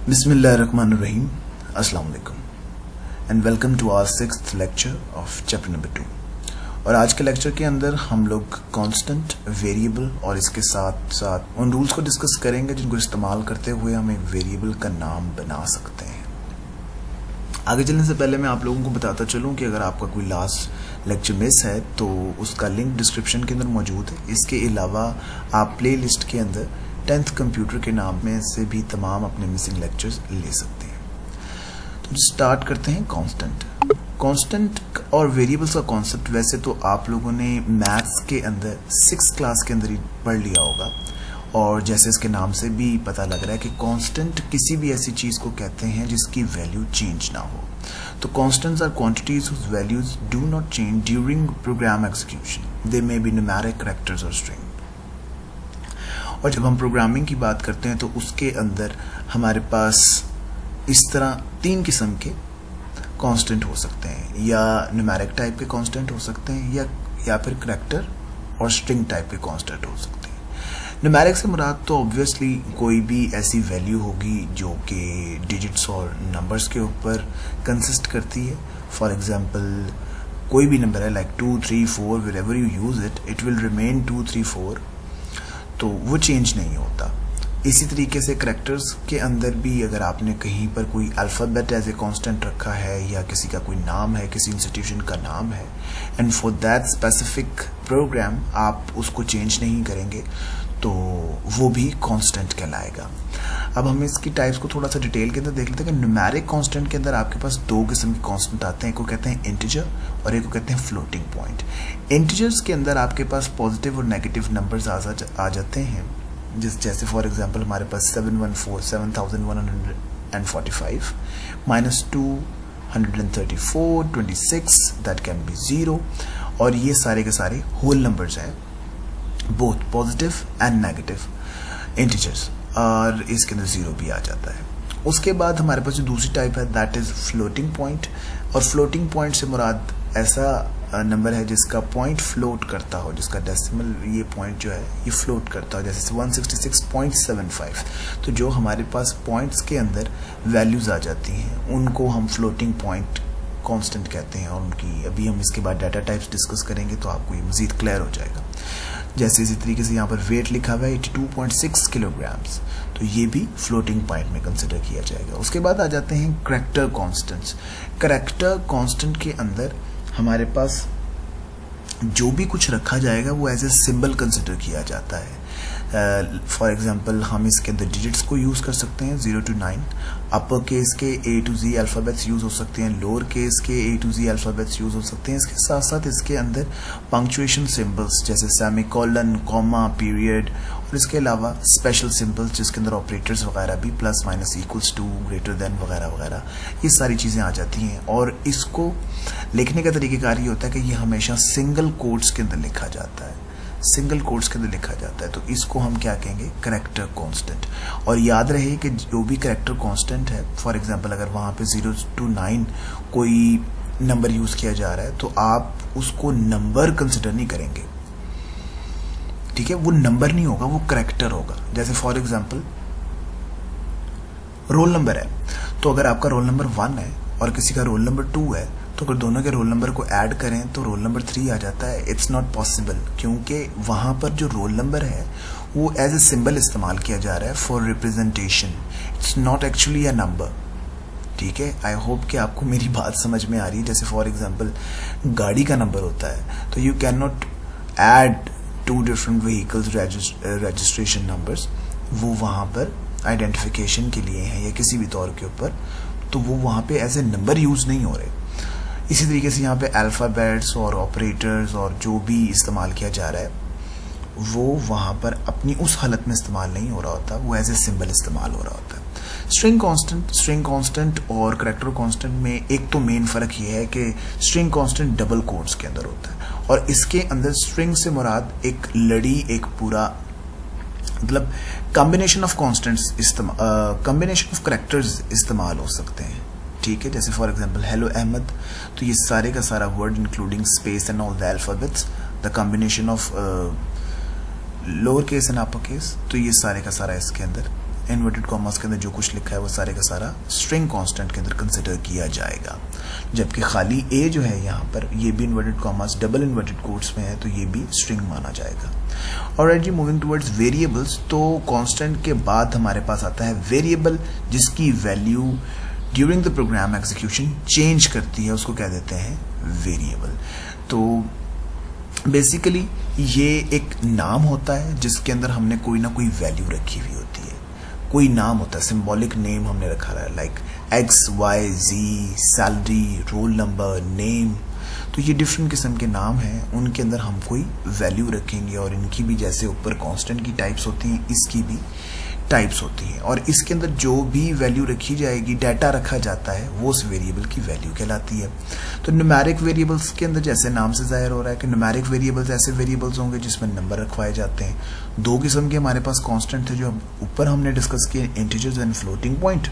Bismillahirrahmanirrahim. Assalamu alaikum and welcome to our 6th lecture of chapter number 2. और आज के lecture के अंदर हम लोग कांस्टेंट, वेरिएबल और इसके साथ साथ उन रूल्स को डिस्कस करेंगे जिनको इस्तेमाल करते हुए हम एक वेरिएबल का नाम बना सकते हैं। आगे चलने से पहले मैं आप लोगों को बताता चलूं कि अगर आपका कोई लास्ट लेक्चर मिस है तो उसका लिंक डिस्क्रिप्शन के अंदर मौजूद है। इसके अलावा आप प्ले लिस्ट के अंदर 10th कंप्यूटर के नाम में से भी तमाम अपने मिसिंग लेक्चर्स ले सकते हैं। तो स्टार्ट करते हैं। कांस्टेंट और वेरिएबल्स का कॉन्सेप्ट वैसे तो आप लोगों ने मैथ्स के अंदर 6th क्लास के अंदर ही पढ़ लिया होगा, और जैसे इसके नाम से भी पता लग रहा है कि कांस्टेंट किसी भी ऐसी चीज़ को कहते हैं जिसकी वैल्यू चेंज ना हो। तो constants are quantities whose values do not change during program execution. They may be numeric, characters or string. और जब हम प्रोग्रामिंग की बात करते हैं तो उसके अंदर हमारे पास इस तरह 3 किस्म के कांस्टेंट हो सकते हैं, या न्यूमेरिक टाइप के कांस्टेंट हो सकते हैं या फिर करैक्टर और स्ट्रिंग टाइप के कांस्टेंट हो सकते हैं। न्यूमेरिक से मुराद तो ऑब्वियसली कोई भी ऐसी वैल्यू होगी जो कि डिजिट्स और नंबर्स के ऊपर कंसिस्ट करती है। फॉर एग्जांपल कोई भी नंबर है like 2, 3, 4, wherever you use it will remain 2, 3, 4, तो वो चेंज नहीं होता। इसी तरीके से करैक्टर्स के अंदर भी अगर आपने कहीं पर कोई अल्फ़ाबेट एज ए कांस्टेंट रखा है, या किसी का कोई नाम है, किसी इंस्टीट्यूशन का नाम है, and for that specific programme आप उसको चेंज नहीं करेंगे तो वो भी कांस्टेंट कहलाएगा। अब हम इसकी टाइप्स को थोड़ा सा डिटेल के अंदर देख लेते हैं कि न्यूमेरिक कांस्टेंट के अंदर आपके पास 2 किस्म के कांस्टेंट आते हैं। एक को कहते हैं इंटीजर और एक को कहते हैं फ्लोटिंग पॉइंट। इंटीजर्स के अंदर आपके पास पॉजिटिव और नेगेटिव नंबर्स आ जाते हैं, जैसे फॉर एग्जांपल हमारे पास 714, 7145 माइनस 234, 26, दैट कैन बी 0, और ये सारे के सारे होल नंबर्स हैं, both positive and negative integers, और इसके अंदर 0 भी आ जाता है। उसके बाद हमारे पास जो दूसरी टाइप है दैट इज फ्लोटिंग पॉइंट, और फ्लोटिंग पॉइंट से मुराद ऐसा नंबर है जिसका पॉइंट फ्लोट करता हो, जिसका डेसिमल ये पॉइंट जो है ये फ्लोट करता हो, जैसे 166.75। तो जो हमारे पास पॉइंट्स के अंदर वैल्यूज आ जाती हैं उनको हम फ्लोटिंग पॉइंट कांस्टेंट कहते हैं, और उनकी अभी हम इसके बाद डाटा टाइप्स डिस्कस करेंगे तो आपको ये मजीद क्लियर हो जाएगा। जैसे इसी तरीके से यहाँ पर वेट लिखा हुआ है 82.6 किलोग्राम्स, तो ये भी फ्लोटिंग पॉइंट में कंसिडर किया जाएगा। उसके बाद आ जाते हैं करैक्टर कांस्टेंट्स। करैक्टर कांस्टेंट के अंदर हमारे पास जो भी कुछ रखा जाएगा वो एज ए सिंबल कंसिडर किया जाता है। फॉर एग्जांपल हम इसके अंदर डिजिट्स को यूज़ कर सकते हैं 0 to 9, अपर केस के A to Z alphabets use हो सकते हैं, लोअर केस के A to Z alphabets use हो सकते हैं। इसके साथ साथ इसके अंदर पंक्चुएशन सिंबल्स जैसे सेमीकोलन, कॉमा, पीरियड, और इसके अलावा स्पेशल सिंबल्स जिसके अंदर ऑपरेटर्स वगैरह भी plus, minus, equals to, greater than वगैरह वगैरह, ये सारी चीज़ें आ जाती हैं। और इसको लिखने का तरीक़ेकार ये होता है कि ये हमेशा सिंगल कोट्स के अंदर लिखा जाता है, सिंगल कोट्स के अंदर लिखा जाता है, तो इसको हम क्या कहेंगे, करैक्टर कांस्टेंट। और याद रहे कि जो भी करैक्टर कांस्टेंट है, फॉर एग्जांपल अगर वहाँ पे 0 to 9 कोई नंबर यूज़ किया जा रहा है तो आप उसको नंबर कंसिडर नहीं करेंगे, ठीक है, वो नंबर नहीं होगा, वो करैक्टर होगा। जैसे फॉर एग्जांपल रोल नंबर है, तो अगर आपका रोल नंबर 1 है और किसी का रोल नंबर 2 है, तो अगर दोनों के रोल नंबर को ऐड करें तो रोल नंबर 3 आ जाता है। इट्स नॉट पॉसिबल, क्योंकि वहाँ पर जो रोल नंबर है वो एज ए सिंबल इस्तेमाल किया जा रहा है for representation, it's not actually a number, ठीक है। आई होप कि आपको मेरी बात समझ में आ रही है। जैसे फॉर एग्जांपल गाड़ी का नंबर होता है, तो you can not add 2 different vehicles registration numbers, वो वहाँ पर आइडेंटिफिकेशन के लिए हैं या किसी भी तौर के ऊपर, तो वो वहाँ पे एज ए नंबर यूज़ नहीं हो रहे। इसी तरीके से यहाँ पे अल्फ़ाबेट्स और ऑपरेटर्स और जो भी इस्तेमाल किया जा रहा है वो वहाँ पर अपनी उस हालत में इस्तेमाल नहीं हो रहा होता, वो एज ए सिंबल इस्तेमाल हो रहा होता है। स्ट्रिंग कांस्टेंट और करैक्टर कांस्टेंट में एक तो मेन फ़र्क ये है कि स्ट्रिंग कांस्टेंट डबल कोट्स के अंदर होता है, और इसके अंदर स्ट्रिंग से मुराद एक लड़ी, एक पूरा मतलब combination of constants combination of characters इस्तेमाल हो सकते हैं, ठीक है। जैसे फॉर एग्जांपल हेलो अहमद, तो ये सारे का सारा word including space and all the alphabets, the combination of lower case and upper case, तो ये सारे का सारा इसके अंदर इन्वर्टेड कॉमास के अंदर जो कुछ लिखा है वो सारे का सारा स्ट्रिंग कांस्टेंट के अंदर कंसिडर किया जाएगा, जबकि खाली ए जो है यहाँ पर ये भी inverted commas double inverted quotes में है तो ये भी स्ट्रिंग माना जाएगा। ऑलराइट जी, मूविंग टुवर्ड्स वेरिएबल्स, तो कांस्टेंट के बाद हमारे पास आता है वेरिएबल जिसकी value during the program execution change करती है, उसको क्या देते हैं, वेरिएबल। तो बेसिकली ये एक नाम होता है जिसके अंदर हमने कोई ना कोई वैल्यू रखी हुई होती है, कोई नाम होता है, सिंबॉलिक नेम हमने रखा है, लाइक एक्स वाई जी, सैलरी, रोल नंबर, नेम। तो ये डिफरेंट किस्म के नाम हैं, उनके अंदर हम कोई वैल्यू रखेंगे और इनकी भी जैसे ऊपर कांस्टेंट की टाइप्स होती हैं, इसकी भी टाइप्स होती हैं, और इसके अंदर जो भी वैल्यू रखी जाएगी, डाटा रखा जाता है, वो उस वेरिएबल की वैल्यू कहलाती है। तो न्यूमेरिक वेरिएबल्स के अंदर जैसे नाम से जाहिर हो रहा है कि न्यूमेरिक वेरिएबल्स ऐसे वेरिएबल्स होंगे जिसमें नंबर रखवाए जाते हैं। दो किस्म के हमारे पास कांस्टेंट थे जो ऊपर हमने डिस्कस किए, इंटीजर्स एंड फ्लोटिंग पॉइंट।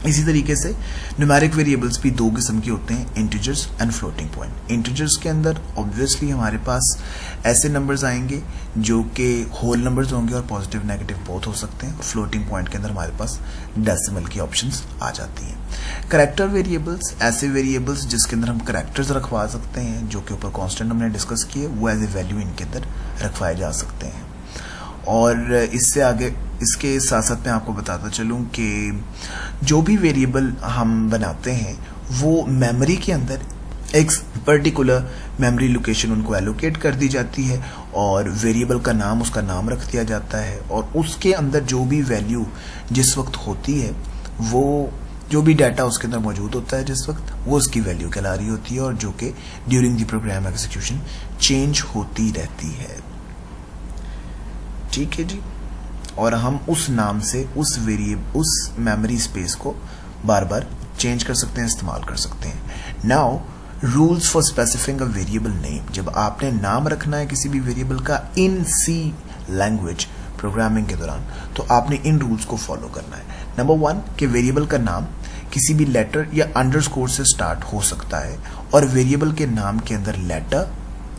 इसी तरीके से न्यूमेरिक वेरिएबल्स भी दो किस्म के होते हैं, integers and floating point. Integers के अंदर ऑब्वियसली हमारे पास ऐसे नंबर्स आएंगे जो कि होल नंबर्स होंगे और पॉजिटिव नेगेटिव बोथ हो सकते हैं। फ्लोटिंग पॉइंट के अंदर हमारे पास डेसिमल की ऑप्शंस आ जाती हैं। करैक्टर वेरिएबल्स, ऐसे वेरिएबल्स जिसके अंदर हम करैक्टर्स रखवा सकते हैं, जो कि ऊपर कांस्टेंट हमने डिस्कस किए, वो एज ए वैल्यू इनके अंदर रखवाए जा सकते हैं। और इससे आगे इसके साथ साथ मैं आपको बताता चलूं कि जो भी वेरिएबल हम बनाते हैं वो मेमोरी के अंदर एक पर्टिकुलर मेमोरी लोकेशन उनको एलोकेट कर दी जाती है और वेरिएबल का नाम, उसका नाम रख दिया जाता है, और उसके अंदर जो भी वैल्यू जिस वक्त होती है, वो जो भी डाटा उसके अंदर मौजूद होता है जिस वक्त, वो उसकी वैल्यू कहला रही होती है, और जो कि during the program execution change होती रहती है। ठीक है जी, और हम उस नाम से उस मेमोरी स्पेस को बार बार चेंज कर सकते हैं, इस्तेमाल कर सकते हैं। Now rules for specifying a variable name, जब आपने नाम रखना है किसी भी वेरिएबल का इन सी लैंग्वेज प्रोग्रामिंग के दौरान, तो आपने इन रूल्स को फॉलो करना है। नंबर 1 कि वेरिएबल का नाम किसी भी लेटर या अंडरस्कोर से स्टार्ट हो सकता है, और वेरिएबल के नाम के अंदर लेटर,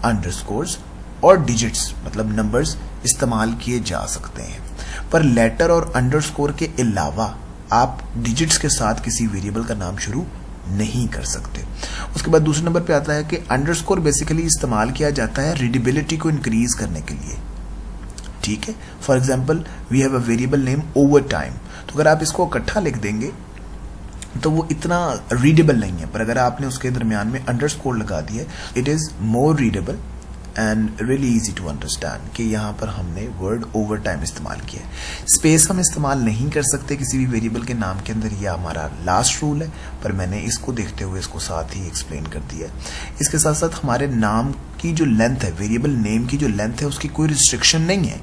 अंडरस्कोर्स और डिजिट्स मतलब नंबर्स इस्तेमाल किए जा सकते हैं, पर लेटर और अंडरस्कोर के अलावा आप डिजिट्स के साथ किसी वेरिएबल का नाम शुरू नहीं कर सकते। उसके बाद दूसरे नंबर पे आता है कि अंडरस्कोर बेसिकली इस्तेमाल किया जाता है रीडेबिलिटी को इंक्रीज करने के लिए। ठीक है, for example we have a variable name over time, तो अगर आप इसको इकट्ठा लिख देंगे तो वो इतना रीडेबल नहीं है, पर अगर आपने उसके दरमियान में अंडरस्कोर लगा दिया, it is more readable and really easy to understand कि यहाँ पर हमने वर्ड ओवर टाइम इस्तेमाल किया है। स्पेस हम इस्तेमाल नहीं कर सकते किसी भी वेरिएबल के नाम के अंदर, यह हमारा लास्ट रूल है, पर मैंने इसको देखते हुए इसको साथ ही एक्सप्लेन कर दिया है। इसके साथ साथ हमारे नाम की जो लेंथ है, वेरिएबल नेम की जो लेंथ है, उसकी कोई रिस्ट्रिक्शन नहीं है,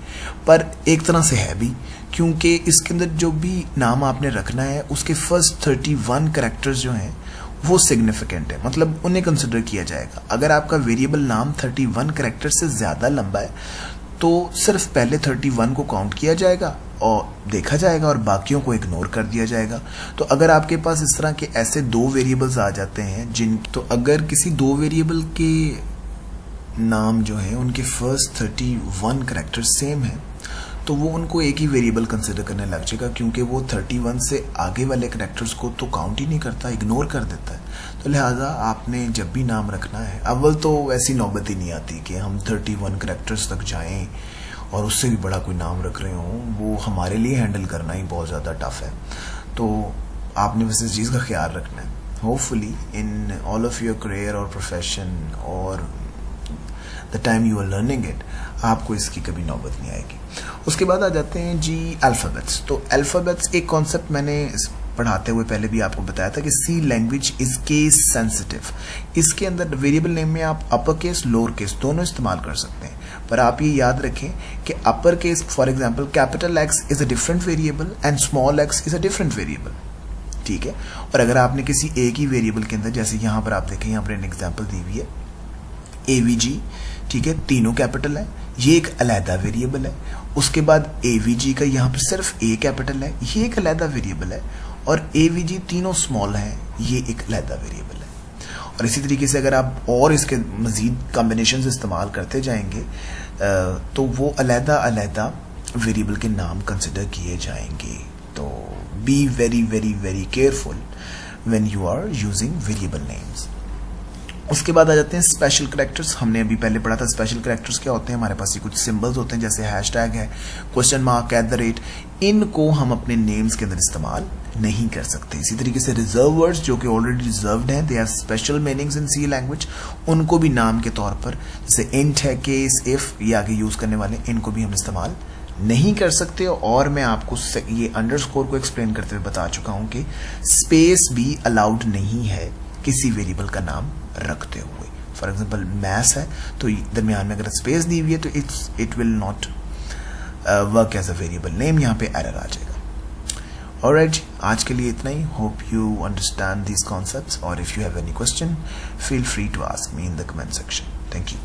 पर एक तरह से है भी, क्योंकि इसके अंदर जो भी नाम आपने रखना है उसके फर्स्ट 31 कैरेक्टर्स जो हैं वो सिग्निफिकेंट है, मतलब उन्हें कंसिडर किया जाएगा। अगर आपका वेरिएबल नाम 31 कैरेक्टर से ज़्यादा लंबा है तो सिर्फ पहले 31 को काउंट किया जाएगा और देखा जाएगा और बाकियों को इग्नोर कर दिया जाएगा। तो अगर आपके पास इस तरह के ऐसे दो वेरिएबल्स आ जाते हैं तो अगर किसी दो वेरिएबल के नाम जो है उनके फर्स्ट 31 कैरेक्टर सेम है तो वो उनको एक ही वेरिएबल कंसिडर करने लग जाएगा, क्योंकि वो 31 से आगे वाले कैरेक्टर्स को तो काउंट ही नहीं करता, इग्नोर कर देता है। तो लिहाजा आपने जब भी नाम रखना है, अव्वल तो ऐसी नौबत ही नहीं आती कि हम 31 कैरेक्टर्स तक जाएं और उससे भी बड़ा कोई नाम रख रहे हों, वो हमारे लिए हैंडल करना ही बहुत ज़्यादा टफ है। तो आपने बस इस चीज़ का ख्याल रखना है। Hopefully in all of your career और प्रोफेशन और the time you are learning it, आपको इसकी कभी नौबत नहीं आएगी। उसके बाद आ जाते हैं जी अल्फ़ाबेट्स। तो अल्फ़ाबेट्स एक कॉन्सेप्ट मैंने पढ़ाते हुए पहले भी आपको बताया था कि सी लैंग्वेज इज केस सेंसिटिव। इसके अंदर वेरिएबल नेम में आप अपर केस लोअर केस दोनों इस्तेमाल कर सकते हैं, पर आप ये याद रखें कि upper case for example capital x is a different variable and small x is a different variable. ठीक है, और अगर आपने किसी एक ही वेरिएबल के अंदर, जैसे यहाँ पर आप देखें, यहाँ पर एक एग्जाम्पल दी हुई है AVG, ठीक है, तीनों कैपिटल है, ये एक अलहदा वेरिएबल है। उसके बाद AVG का यहाँ पर सिर्फ A कैपिटल है, ये एक अलहदा वेरिएबल है, और AVG तीनों स्मॉल हैं, ये एक अलहदा वेरिएबल है। और इसी तरीके से अगर आप और इसके मजीद कॉम्बिनेशंस इस्तेमाल करते जाएंगे तो वो अलहदा अलहदा वेरिएबल के नाम कंसिडर किए जाएंगे। तो be very very very careful when you are using variable names. उसके बाद आ जाते हैं स्पेशल कैरेक्टर्स। हमने अभी पहले पढ़ा था स्पेशल कैरेक्टर्स क्या होते हैं। हमारे पास ये कुछ सिंबल्स होते हैं, जैसे हैशटैग है, क्वेश्चन मार्क, @ इनको हम अपने नेम्स के अंदर इस्तेमाल नहीं कर सकते। इसी तरीके से रिजर्व वर्ड्स जो कि ऑलरेडी रिजर्व्ड हैं, they are special meanings in C language, उनको भी नाम के तौर पर, जैसे इंट है, केस, इफ, ये आगे यूज करने वाले, इनको भी हम इस्तेमाल नहीं कर सकते। और मैं आपको ये अंडरस्कोर को एक्सप्लेन करते हुए बता चुका हूं कि स्पेस भी अलाउड नहीं है किसी वेरिएबल का नाम रखते हुए। फॉर एग्जाम्पल मैथ्स है तो दरमियान में अगर स्पेस दी हुई है तो it will not work as a variable name, यहाँ पे एरर आ जाएगा। ऑलराइट, आज के लिए इतना ही। Hope you understand these concepts, और if you have any question feel free to ask me in the comment section. Thank you.